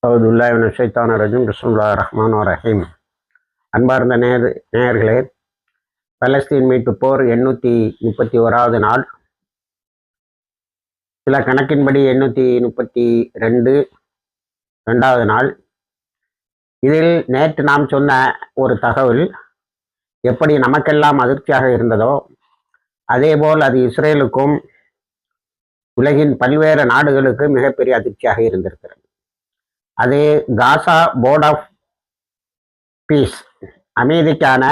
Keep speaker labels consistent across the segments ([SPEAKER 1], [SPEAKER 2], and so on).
[SPEAKER 1] அவுதுல்லாஹி மினஷ் ஷைத்தானிர் ரஜீம். பிஸ்மில்லாஹிர் ரஹ்மானிர் ரஹீம். அன்பார்ந்த நேயர்களே, பலஸ்தீன் மீட்பு போர் 831வது நாள். சில கணக்கின்படி 832 2வது நாள். இதில் நேற்று நாம் சொன்ன ஒரு தகவல் எப்படி நமக்கெல்லாம் அதிர்ச்சியாக இருந்ததோ அதேபோல் அது இஸ்ரேலுக்கும் உலகின் பல்வேறு நாடுகளுக்கு மிகப்பெரிய அதிர்ச்சியாக இருந்திருக்கிறது. அது காசா போர்ட் ஆஃப் பீஸ், அமைதிக்கான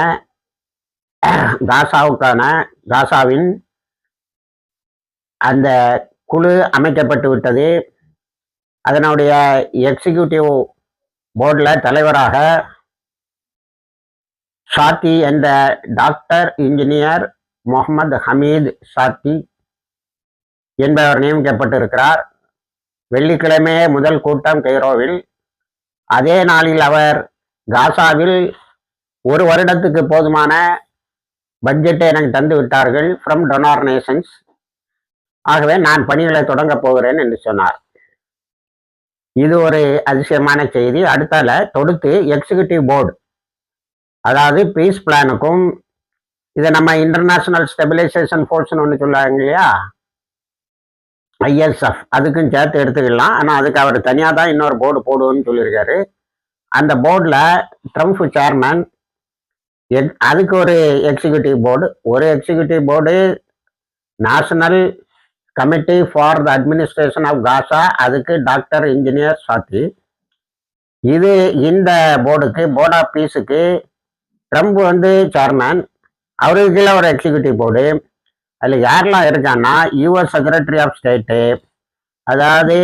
[SPEAKER 1] காசாவின் அந்த குழு அமைக்கப்பட்டு விட்டது. அதனுடைய எக்ஸிக்யூட்டிவ் போர்டில் தலைவராக சாத்தி என்ற டாக்டர் இன்ஜினியர் முகமது ஹமீத் சாத்தி என்பவர் நியமிக்கப்பட்டிருக்கிறார். வெள்ளிக்கிழமை முதல் கூட்டம் கெய்ரோவில். அதே நாளில் அவர் காசாவில் 1 வருடத்துக்கு போதுமான பட்ஜெட்டை எனக்கு தந்து விட்டார்கள் ஃப்ரம் டொனார் நேஷன்ஸ். ஆகவே நான் பணிகளை தொடங்க போகிறேன் என்று சொன்னார். இது ஒரு அதிசயமான செய்தி. அடுத்தால தொடுத்து எக்ஸிக்யூட்டிவ் போர்டு, அதாவது பீஸ் பிளானுக்கும், இதை நம்ம இன்டர்நேஷனல் ஸ்டெபிலைசேஷன் ஃபோர்ஸ்னு ஒன்று சொல்லுவாங்க இல்லையா, ISF, அதுக்கும் சேர்த்து எடுத்துக்கலாம். ஆனால் அதுக்கு அவர் தனியாக தான் இன்னொரு போர்டு போடுவோன்னு சொல்லியிருக்காரு. அந்த போர்டில் ட்ரம்ப் சேர்மன், அதுக்கு ஒரு எக்ஸிக்யூட்டிவ் போர்டு, ஒரு executive board national committee for the administration of Gaza, அதுக்கு டாக்டர் இன்ஜினியர் சாத்தி. இந்த போர்டுக்கு, போர்ட் ஆஃப் பீஸுக்கு ட்ரம்ப் சேர்மன், அவருக்கு கீழே ஒரு எக்ஸிக்யூட்டிவ் போர்டு. அதில் யாரெல்லாம் இருக்கான்னா, US செக்ரட்டரி ஆஃப் ஸ்டேட்டு, அதாவது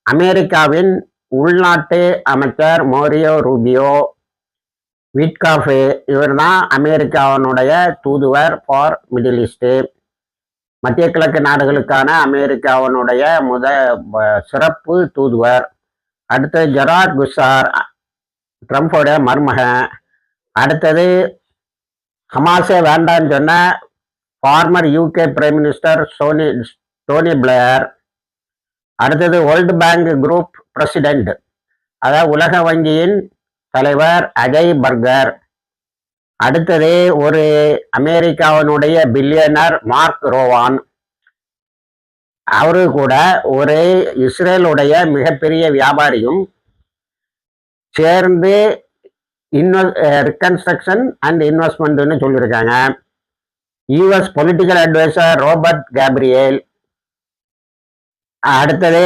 [SPEAKER 1] அமெரிக்காவின் உள்நாட்டு அமைச்சர் மோரியோ ரூபியோ, விட்காஃப், இவர் தான் அமெரிக்காவினுடைய தூதுவர் ஃபார் மிடில் ஈஸ்ட்டு, மத்திய கிழக்கு நாடுகளுக்கான அமெரிக்காவினுடைய சிறப்பு தூதுவர். அடுத்தது ஜெரார்ட் குஷார், ட்ரம்ப்போடைய மருமகன். அடுத்தது ஹமாஸே வேண்டான்னு சொன்ன former UK prime minister Tony Blair. அடுத்தது வேர்ல்டு பேங்க் குரூப் பிரசிடென்ட், அதாவது உலக வங்கியின் தலைவர் அஜய் பர்கர். அடுத்தது ஒரு அமெரிக்காவினுடைய பில்லியனர் மார்க் ரோவான். அவரு கூட ஒரு இஸ்ரேலுடைய மிகப்பெரிய வியாபாரியும் சேர்ந்து ரிகன்ஸ்ட்ரக்ஷன் அண்ட் இன்வெஸ்ட்மெண்ட்னு சொல்லியிருக்காங்க. US political adviser Robert Gabriel. அடுத்தது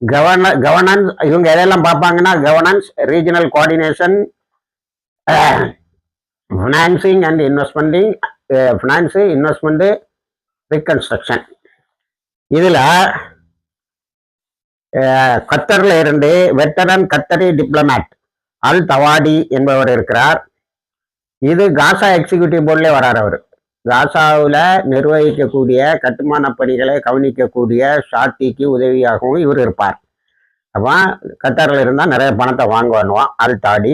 [SPEAKER 1] கவர்னன்ஸ், இவங்க எதெல்லாம் பார்ப்பாங்கன்னா, governance, regional coordination, financing and investment, reconstruction. இதில் கத்தரில் இருந்து வெட்டரன் கத்தரி டிப்ளமேட் அல் தவாடி என்பவர் இருக்கிறார். இது காசா எக்ஸிக்யூட்டிவ் போர்ட்லேயே வரார். அவர் காசாவில் நிர்வகிக்கக்கூடிய கட்டுமான பணிகளை கவனிக்கக்கூடிய ஷாத்திக்கு உதவியாகவும் இவர் இருப்பார். அப்போ கத்தாரில் இருந்தால் நிறைய பணத்தை வாங்குவானுவான் அல் தாடி.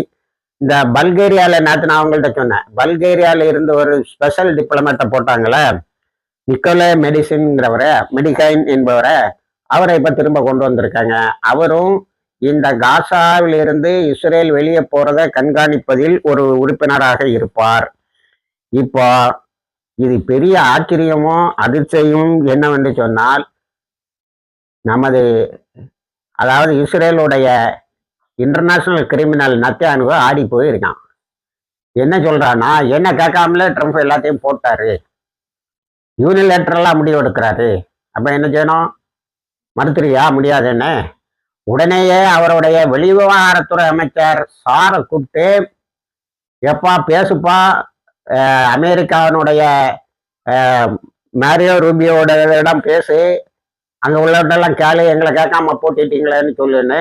[SPEAKER 1] இந்த பல்கேரியாவில் நேற்று நான் அவங்கள்ட்ட சொன்னேன், பல்கேரியாவில் இருந்து ஒரு ஸ்பெஷல் டிப்ளமேட்டை போட்டாங்களே, நிக்கோலே மெடிகைன் என்பவரை, அவரை இப்போ திரும்ப கொண்டு வந்திருக்காங்க. அவரும் இந்த காசாவில் இருந்து இஸ்ரேல் வெளியே போறதை கண்காணிப்பதில் ஒரு உறுப்பினராக இருப்பார். இப்போ இது பெரிய ஆச்சரியமும் அதிர்ச்சியும் என்னவென்று சொன்னால், அதாவது இஸ்ரேலுடைய இன்டர்நேஷனல் கிரிமினல் நத்தியானுவ ஆடி போயிருக்கான். என்ன சொல்றான்னா, என்ன கேட்காமலே ட்ரம்ப் எல்லாத்தையும் போட்டாரு, யூனிலேட்டரலா முடிவு எடுக்கிறாரு. அப்ப என்ன செய்யணும்? மறுத்துறியா? முடியாதுன்னு உடனேயே அவருடைய வெளிவிவகாரத்துறை அமைச்சர் சாரை கூப்பிட்டு, எப்பா பேசுப்பா, அமெரிக்காவினுடைய மேரியோ ரூபியோட பேசு, அங்கே உள்ளவட்டெல்லாம் கேளு, எங்களை கேட்காம போட்டிட்டீங்களேன்னு சொல்லுன்னு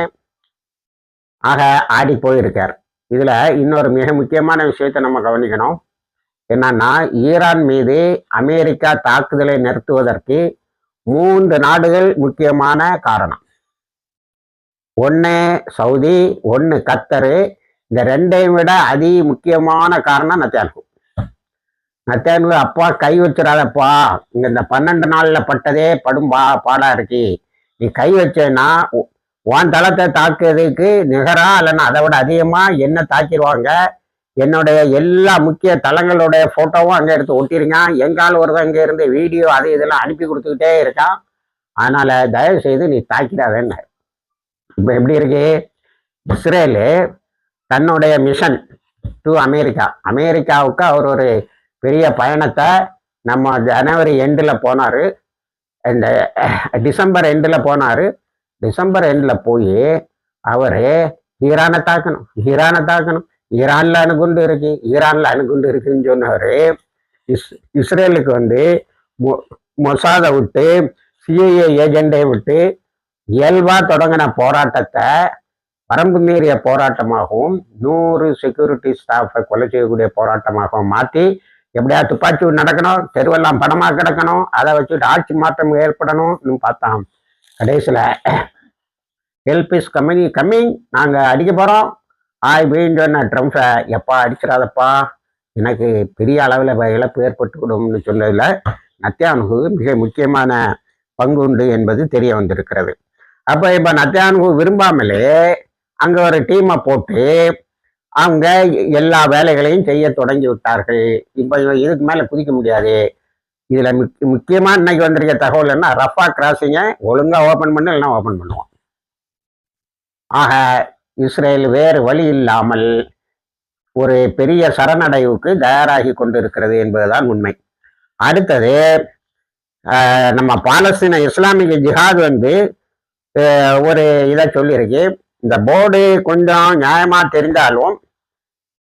[SPEAKER 1] ஆக ஆடி போயிருக்கார். இதில் இன்னொரு மிக முக்கியமான விஷயத்தை நம்ம கவனிக்கணும். என்னன்னா, ஈரான் மீது அமெரிக்கா தாக்குதலை நிறுத்துவதற்கு 3 நாடுகள் முக்கியமான காரணம். 1 சவுதி, 1 கத்தரு. இந்த 2ஐயும் விட அதி முக்கியமான காரணம் நத்தியானு. அப்பா கை வச்சிடாதப்பா, இந்த 12 நாள்ல பட்டதே பாடா இருக்கு, நீ கை வச்சேன்னா உன் தளத்தை தாக்குறதுக்கு நிகரா இல்லைன்னா அதை விட அதிகமா என்ன தாக்கிடுவாங்க. என்னுடைய எல்லா முக்கிய தளங்களுடைய போட்டோவும் அங்கே எடுத்து ஒட்டிருக்கான். எங்கால் ஒருத்தன் இங்கே இருந்து வீடியோ அது இதெல்லாம் அனுப்பி கொடுத்துக்கிட்டே இருக்கான். அதனால தயவு செய்து நீ தாக்கிடாதேன்னு. இப்போ எப்படி இருக்கு, இஸ்ரேலு தன்னுடைய மிஷன் டு அமெரிக்காவுக்கு அவர் ஒரு பெரிய பயணத்தை நம்ம ஜனவரி எண்டில் போனார், இந்த டிசம்பர் எண்டில் போனார். டிசம்பர் எண்டில் போய் அவர் ஈரானை தாக்கணும், ஈரான்ல அணுகுண்டு இருக்குன்னு சொன்னவர் இஸ்ரேலுக்கு வந்து மொசாதை விட்டு சிஐஏ ஏஜெண்டை விட்டு இயல்பா தொடங்கின போராட்டத்தை வரம்பு மீறிய போராட்டமாகவும் 100 செக்யூரிட்டி ஸ்டாஃபை கொலை செய்யக்கூடிய போராட்டமாகவும் மாற்றி எப்படியா துப்பாக்கி நடக்கணும், தெருவெல்லாம் பணமாக கிடக்கணும், அதை வச்சுட்டு ஆட்சி மாற்றம் ஏற்படணும்னு பார்த்தான். கடைசியில் ஹெல்ப் இஸ் கம்மிங், நாங்கள் அடிக்க போகிறோம் அப்படின்னு சொன்ன ட்ரம்ப்பை எப்பா அடிச்சிடாதப்பா, எனக்கு பெரிய அளவில் இழப்பு ஏற்பட்டுவிடும்னு சொன்னதில் நத்தியான்ஹூ மிக முக்கியமான பங்கு உண்டு என்பது தெரிய வந்திருக்கிறது. அப்போ இப்போ நத்தியான்ஹூ விரும்பாமலே அங்கே ஒரு டீமை போட்டு அவங்க எல்லா வேலைகளையும் செய்ய தொடங்கி விட்டார்கள். இப்போ இதுக்கு மேலே குதிக்க முடியாது. இதில் முக்கியமாக இன்னைக்கு வந்திருக்க தகவல் என்ன, ரஃபா கிராசிங்கை ஒழுங்காக ஓப்பன் பண்ணு இல்லைன்னா ஓப்பன் பண்ணுவோம். ஆக இஸ்ரேல் வேறு வழி இல்லாமல் ஒரு பெரிய சரணடைவுக்கு தயாராகி கொண்டிருக்கிறது என்பதுதான் உண்மை. அடுத்தது நம்ம பாலஸ்தீன இஸ்லாமிய ஜிஹாத் வந்து ஒரு இதை சொல்லியிருக்கு. இந்த போர்டு கொஞ்சம் நியாயமா தெரிந்தாலும்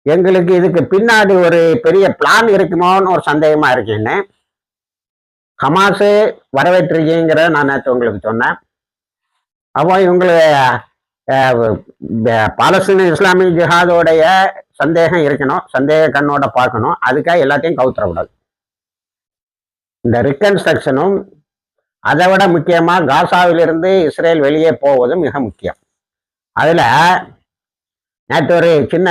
[SPEAKER 1] எங்களுக்கு இதுக்கு பின்னாடி ஒரு பெரிய பிளான் இருக்குமோன்னு ஒரு சந்தேகமா இருக்குன்னு. ஹமாஸு வரவேற்றிருக்கீங்கிற நான் நேற்று உங்களுக்கு சொன்னேன். அப்போ இவங்களுக்கு பாலஸ்தீன இஸ்லாமிய ஜிஹாதோடைய சந்தேகம் இருக்கணும், சந்தேக கண்ணோட பார்க்கணும். அதுக்காக எல்லாத்தையும் கவுத்துறக்கூடாது. இந்த ரிகன்ஸ்ட்ரக்ஷனும் அதை விட முக்கியமாக காசாவிலிருந்து இஸ்ரேல் வெளியே போவதும் மிக முக்கியம். அதில் நேற்று ஒரு சின்ன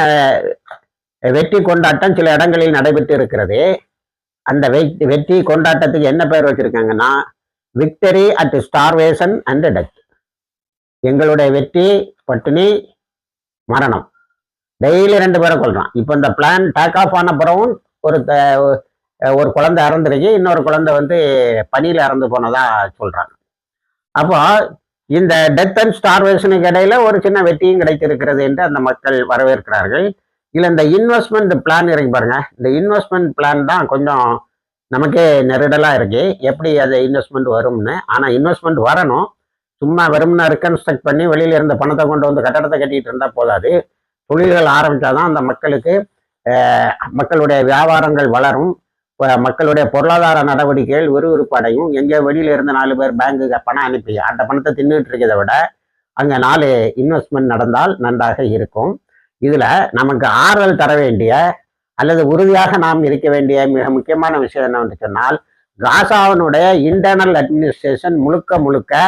[SPEAKER 1] வெற்றி கொண்டாட்டம் சில இடங்களில் நடைபெற்று இருக்கிறது. அந்த வெற்றி கொண்டாட்டத்துக்கு என்ன பேர் வச்சிருக்காங்கன்னா, victory at starvation and death. எங்களுடைய வெற்றி, பட்டினி, மரணம். டெய்லி 2 பேரை கொள்றான். இப்போ இந்த பிளான் டேக் ஆஃப் ஆன பிறகும் ஒரு குழந்தை இறந்துருக்கு, இன்னொரு குழந்தை வந்து பனியில் இறந்து போனதா சொல்றாங்க. அப்போ இந்த டெத் அண்ட் ஸ்டார்வேஷனுக்கு இடையில ஒரு சின்ன வெற்றியும் கிடைத்திருக்கிறது என்று அந்த மக்கள் வரவேற்கிறார்கள். இல்லை இந்த இன்வெஸ்ட்மெண்ட் பிளான் இருக்கு பாருங்க, இந்த இன்வெஸ்ட்மெண்ட் பிளான் தான் கொஞ்சம் நமக்கே நெருடலாக இருக்கு, எப்படி அது இன்வெஸ்ட்மெண்ட் வரும்னு. ஆனால் இன்வெஸ்ட்மெண்ட் வரணும், சும்மா வெறும்னா ரிகன்ஸ்ட்ரக்ட் பண்ணி வெளியில இருந்த பணத்தை கொண்டு வந்து கட்டடத்தை கட்டிட்டு இருந்தால் போதாது. தொழில்கள் ஆரம்பித்தாதான் அந்த மக்களுக்கு மக்களுடைய வியாபாரங்கள் வளரும், மக்களுடைய பொருளாதார நடவடிக்கைகள் விறுவிறுப்படையும். எங்கே வெளியில இருந்து 4 பேர் பேங்குக்கு பணம் அனுப்பி அந்த பணத்தை தின்னுட்டு இருக்கிறத விட அங்கே 4 இன்வெஸ்ட்மெண்ட் நடந்தால் நன்றாக இருக்கும். இதுல நமக்கு ஆறுதல் தர வேண்டிய அல்லது உறுதியாக நாம் இருக்க வேண்டிய மிக முக்கியமான விஷயம் என்னவென்று சொன்னால், காசாவினுடைய இன்டர்னல் அட்மினிஸ்ட்ரேஷன் முழுக்க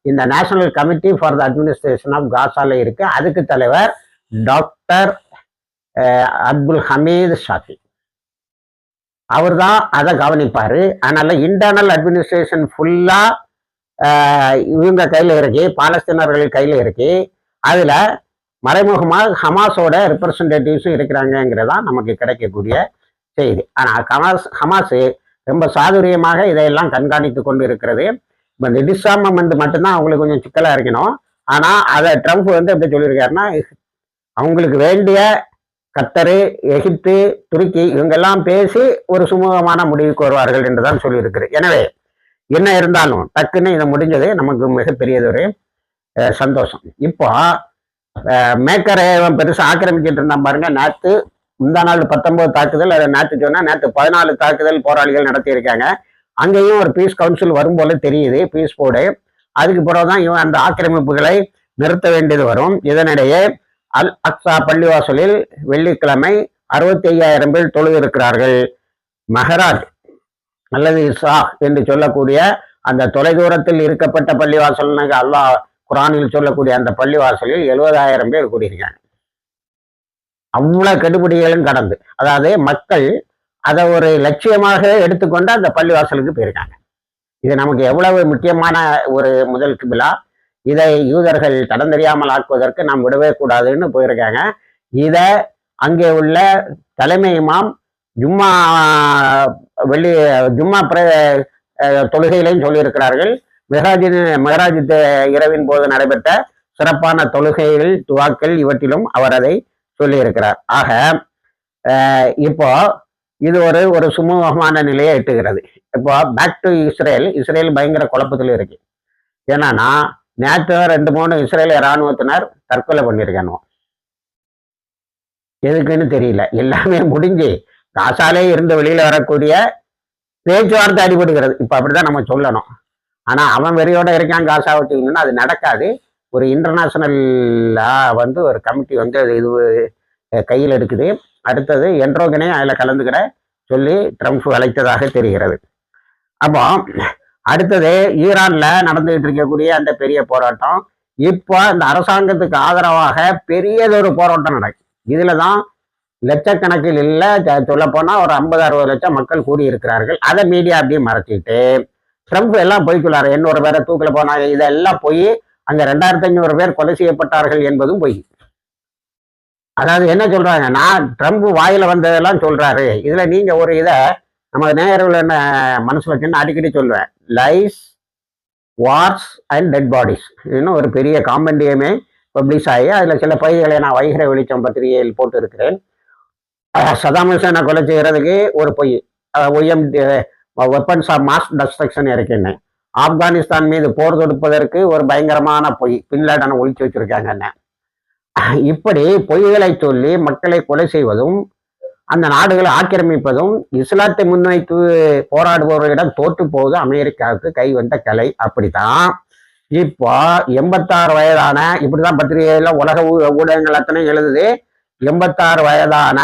[SPEAKER 1] இந்த national committee for the administration of காசால இருக்கு. அதுக்கு தலைவர் டாக்டர் அப்துல் ஹமீத் ஷாஃபி. அவர் தான் அதை கவனிப்பாரு. அதனால இன்டர்னல் அட்மினிஸ்ட்ரேஷன் ஃபுல்லா இவங்க கையில இருக்கு, பாலஸ்தீனர்கள் கையில இருக்கு. அதுல மறைமுகமாக ஹமாஸோட ரெப்ரசன்டேட்டிவ்ஸும் இருக்கிறாங்கிறதா நமக்கு கிடைக்கக்கூடிய செய்தி. ஆனால் ஹமாஸ் ரொம்ப சாதுரியமாக இதையெல்லாம் கண்காணித்து கொண்டு இருக்கிறது. இப்போ இந்த டிஸ்ஆர்மமெண்ட் மட்டும்தான் அவங்களுக்கு கொஞ்சம் சிக்கலாக இருக்கணும். ஆனால் அதை ட்ரம்ப் வந்து எப்படி சொல்லியிருக்காருன்னா, அவங்களுக்கு வேண்டிய கத்தரு, எகிப்து, துருக்கி இவங்கெல்லாம் பேசி ஒரு சுமூகமான முடிவுக்கு வருவார்கள் என்றுதான் சொல்லியிருக்கிறது. எனவே என்ன இருந்தாலும் டக்குன்னு இதை முடிஞ்சது நமக்கு மிகப்பெரியதொரு சந்தோஷம். இப்போ மேக்கரை பெருசாக ஆக்கிரமிச்சுட்டு இருந்தான் பாருங்க. நேற்று முந்தா நாள் 19 தாக்குதல், அதை நேற்று சொன்னா நேற்று 14 தாக்குதல் போராளிகள் நடத்தியிருக்காங்க. அங்கேயும் ஒரு பீஸ் கவுன்சில் வரும் போல தெரியுது, பீஸ் போர்டு. அதுக்கு பிறகுதான் இவன் அந்த ஆக்கிரமிப்புகளை நிறுத்த வேண்டியது வரும். இதனிடையே அல் அக்ஸா பள்ளிவாசலில் வெள்ளிக்கிழமை 65,000 பேர் தொழுது இருக்கிறார்கள். மஹராஜ் அல்லது இசா என்று சொல்லக்கூடிய அந்த தொலைதூரத்தில் இருக்கப்பட்ட பள்ளிவாசல், அல்லாஹ் குரானில் சொல்லக்கூடிய அந்த பள்ளிவாசலில் 70,000 பேர் கூடியிருக்காங்க. அவ்வளவு கெடுபிடிகளும் கடந்து, அதாவது மக்கள் அதை ஒரு லட்சியமாக எடுத்துக்கொண்டு அந்த பள்ளிவாசலுக்கு போயிருக்காங்க. இது நமக்கு எவ்வளவு முக்கியமான ஒரு முதல் கிபிலா. இதை யூதர்கள் தடம் தெரியாமல் ஆக்குவதற்கு நாம் விடவே கூடாதுன்னு போயிருக்காங்க. இதை அங்கே உள்ள தலைமை இமாம் ஜும்மா ஜும்மா தொழுகையிலையும் சொல்லியிருக்கிறார்கள். மெஹராஜ் இரவின் போது நடைபெற்ற சிறப்பான தொழுகைகள் துவாக்கள் இவற்றிலும் அவர் அதை சொல்லியிருக்கிறார். ஆக இப்போ இது ஒரு சுமூகமான நிலையை எட்டுகிறது. இப்போ பேக் டு இஸ்ரேல் பயங்கர குழப்பத்தில் இருக்கு. ஏன்னா நேற்று 2-3 இஸ்ரேலிய இராணுவத்தினர் தற்கொலை பண்ணியிருக்கானோ, எதுக்குன்னு தெரியல. எல்லாமே முடிஞ்சு காசாலே இருந்து வெளியில வரக்கூடிய பேச்சுவார்த்தை அடிபடுகிறது. இப்ப அப்படிதான் நம்ம சொல்லணும். ஆனா அவன் வெறியோட இருக்கான் காசா வச்சுக்கணும்னா அது நடக்காது. ஒரு இன்டர்நேஷனல்லா ஒரு கமிட்டி இது கையில் எடுக்குது. அடுத்தது என்ட்ரோகனே அதில் கலந்துக்கிற சொல்லி ட்ரம்ப் அழைத்ததாக தெரிகிறது. அப்போ அடுத்தது ஈரான்ல நடந்துகிட்டு இருக்கக்கூடிய அந்த பெரிய போராட்டம், இப்போ அந்த அரசாங்கத்துக்கு ஆதரவாக பெரியதொரு போராட்டம் நடக்கும். இதுலதான் லட்சக்கணக்கில் இல்லை, சொல்ல போனா ஒரு 50-60 லட்சம் மக்கள் கூடியிருக்கிறார்கள். அதை மீடியா அப்படியே மறைச்சிட்டு ட்ரம்ப் எல்லாம் பொய் சொல்லாரு. 800 பேரை தூக்கில போனாங்க, இதெல்லாம் போய் அங்க 2500 பேர் கொலை செய்யப்பட்டார்கள் என்பதும் பொய். அதாவது என்ன சொல்றாங்க, நான் ட்ரம்ப் வாயில வந்ததெல்லாம் சொல்றாரு. இதுல நீங்க ஒரு இதை நம்ம நேயர்கள் என்ன மனசுல வச்சுன்னு அடிக்கடி சொல்லுவேன், lies, wars and dead bodies. இன்னும் ஒரு பெரிய காமெண்டியமே பப்ளிஷ் ஆகி அதுல சில பகுதிகளை நான் வைகிற வெளிச்சம் பத்திரிகையில் போட்டு இருக்கிறேன். சதாம் ஹுசேனை கொலை செய்யறதுக்கு ஒரு பொய், வெப்பன்ஸ் ஆஃப் மாஸ் டெஸ்ட்ரக்ஷன் இருக்குன்னு. ஆப்கானிஸ்தான் மீது போர் தொடுப்பதற்கு ஒரு பயங்கரமான பொய், பின்லேடனை ஒழிச்சு வச்சிருக்காங்க. இப்படி பொய்களை சொல்லி மக்களை கொலை செய்வதும் அந்த நாடுகளை ஆக்கிரமிப்பதும் இஸ்லாத்தை முன்வைத்து போராடுபவர்களிடம் தோற்று போவது அமெரிக்காவுக்கு கை வந்த கலை. அப்படித்தான் இப்போ 86 வயதான, இப்படிதான் பத்திரிகையில உலக ஊடகங்கள் அத்தனை எழுதுது, 86 வயதான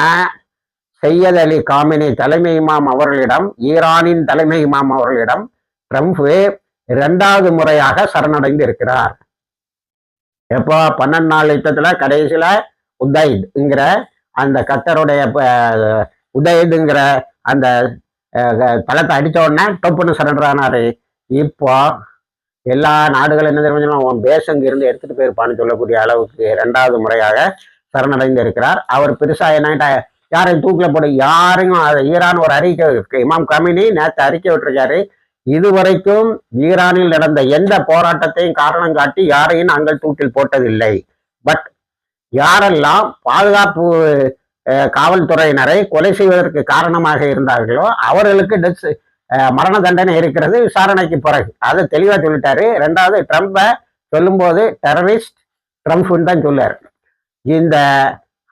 [SPEAKER 1] சையத் அலி காமினி தலைமை இமாம் அவர்களிடம், ஈரானின் தலைமை இமாம் அவர்களிடம் ட்ரம்ப் 2வது முறையாக சரணடைந்து இருக்கிறார். எப்போ 12 நாள் யுத்தத்துல கடைசியில உதைத்ங்கிற அந்த கத்தருடைய உதைதுங்கிற அந்த தளத்தை அடித்த உடனே டொப்புன்னு சரண்டர் ஆனாரு. இப்போ எல்லா நாடுகளும் என்ன தெரியுமா, உன் பேஸ் அங்க இருந்து எடுத்துட்டு போயிருப்பான்னு சொல்லக்கூடிய அளவுக்கு 2வது முறையாக சரணடைந்து இருக்கிறார். அவர் பெருசா என்ன யாரையும் தூக்கில போட யாரையும், ஈரான் ஒரு அறிக்கை, இமாம் கமினி நேற்று அறிக்கை விட்டுருக்காரு, இதுவரைக்கும் ஈரானில் நடந்த எந்த போராட்டத்தையும் காரணம் காட்டி யாரையும் நாங்கள் தூக்கில் போட்டதில்லை. பட் யாரெல்லாம் பாதுகாப்பு காவல்துறையினரை கொலை செய்வதற்கு காரணமாக இருந்தார்களோ அவர்களுக்கு மரண தண்டனை இருக்கிறது விசாரணைக்கு பிறகு. அதை தெளிவா சொல்லிட்டாரு. 2வது ட்ரம்ப சொல்லும்போது டெரரிஸ்ட் ட்ரம்ப்னு தான் சொல்லாரு. இந்த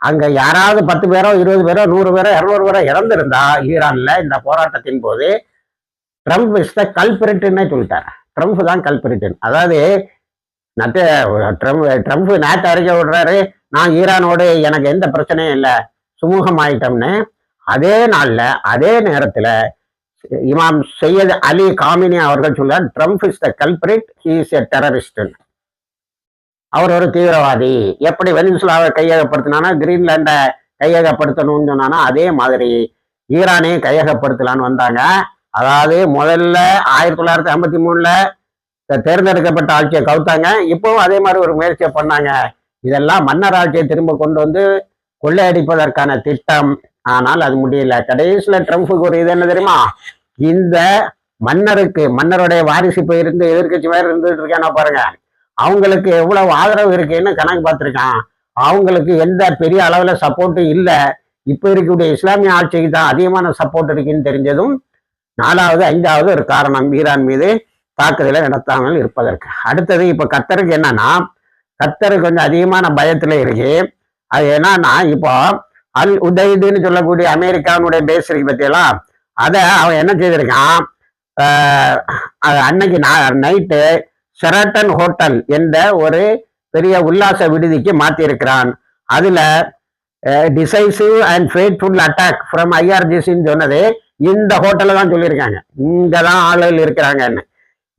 [SPEAKER 1] அங்க யாராவது 10 பேரோ 20 பேரோ 100 பேரோ 200 பேரோ இறந்திருந்தா ஈரான்ல இந்த போராட்டத்தின் போது ட்ரம்ப் இஸ் த கல்பிரிட்னே சொல்லிட்டார். ட்ரம்ப் தான் கல்பிரிட்டன். அதாவது ட்ரம்ப் நேற்று அறிக்கை விடுறாரு, நான் ஈரானோடு எனக்கு எந்த பிரச்சனையும் இல்லை, சுமூகம் ஆயிட்டோம்னு. அதே நாள்ல அதே நேரத்துல இமாம் சையத் அலி காமினி அவர்கள் சொல்றார், Trump is the culprit, he is a terrorist. அவர் ஒரு தீவிரவாதி. எப்படி வெனிசுலாவை கையகப்படுத்தினானா கிரீன்லாண்டை கையகப்படுத்தணும்னு சொன்னானா அதே மாதிரி ஈரானையும் கையகப்படுத்தலான்னு வந்தாங்க. அதாவது முதல்ல 1953ல தேர்ந்தெடுக்கப்பட்ட ஆட்சியை கவுத்தாங்க. இப்பவும் அதே மாதிரி ஒரு முயற்சியை பண்ணாங்க. இதெல்லாம் மன்னர் ஆட்சியை திரும்ப கொண்டு வந்து கொள்ளையடிப்பதற்கான திட்டம். ஆனால் அது முடியல. கடைசியில ட்ரம்ப்புக்கு ஒரு இது என்ன தெரியுமா, இந்த மன்னருடைய வாரிசு போயிருந்து எதிர்கட்சி மாதிரி இருந்துட்டு இருக்கானா பாருங்க, அவங்களுக்கு எவ்வளவு ஆதரவு இருக்குன்னு கணக்கு பார்த்துருக்கான். அவங்களுக்கு எந்த பெரிய அளவுல சப்போர்ட்டும் இல்லை. இப்ப இருக்கக்கூடிய இஸ்லாமிய ஆட்சிக்கு தான் அதிகமான சப்போர்ட் இருக்குன்னு தெரிஞ்சதும் 4வது 5வது ஒரு காரணம் ஈரான் மீது தாக்குதலை நடத்தாமல் இருப்பதற்கு. அடுத்தது இப்ப கத்தருக்கு என்னன்னா, கத்தர் கொஞ்சம் அதிகமான பயத்துல இருக்கு. அது என்னன்னா, இப்போ அல் உதைதுன்னு சொல்லக்கூடிய அமெரிக்காவுடைய பேஸ் இருக்கு பத்தியெல்லாம், அதை அவன் என்ன செய்திருக்கான், அன்னைக்கு நைட்டு ஷெரட்டன் ஹோட்டல் என்ற ஒரு பெரிய உல்லாச விடுதிக்கு மாத்திருக்கிறான். அதுல decisive and fateful attack from ஐஆர்ஜிசின்னு சொன்னது இந்த ஹோட்டல்ல தான் சொல்லியிருக்காங்க. இங்கதான் ஆளுகள் இருக்கிறாங்கன்னு.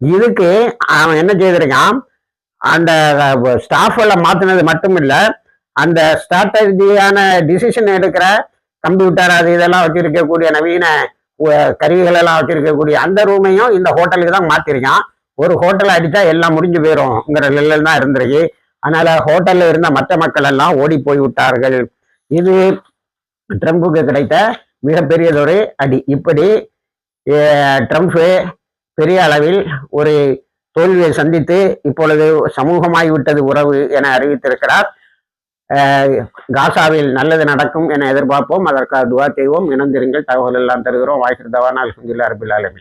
[SPEAKER 1] இதுக்கு அவன் என்ன செய்திருக்கான், அந்த ஸ்டாஃப்களை மாத்தினது மட்டும் இல்ல, அந்த ஸ்ட்ராட்டஜியான டிசிஷன் எடுக்கிற கம்ப்யூட்டர் அது இதெல்லாம் வச்சிருக்கக்கூடிய நவீன கருவிகள் எல்லாம் வச்சிருக்கக்கூடிய அந்த ரூமையும் இந்த ஹோட்டலுக்கு தான் மாத்திருக்கான். ஒரு ஹோட்டல் அடித்தா எல்லாம் முடிஞ்சு போயிடும்ங்கிற நிலையில் தான் இருந்திருக்கு. அதனால ஹோட்டலில் இருந்த மற்ற மக்கள் எல்லாம் ஓடி போய் விட்டார்கள். இது ட்ரம்புக்கு கிடைத்த மிகப்பெரியதொரு அடி. இப்படி ட்ரம்ப் பெரிய அளவில் ஒரு தோல்வியை சந்தித்து இப்பொழுது சமூகமாகிவிட்டது உறவு என அறிவித்திருக்கிறார். காசாவில் நல்லது நடக்கும் என எதிர்பார்ப்போம். அதற்காக துவா செய்வோம். இணைந்திருங்கள். தகவல் எல்லாம் தருகிறோம். வாய்ஸ் தவானால் அல்ஹம்துலில்லாஹி ரப்பில் ஆலமீன்.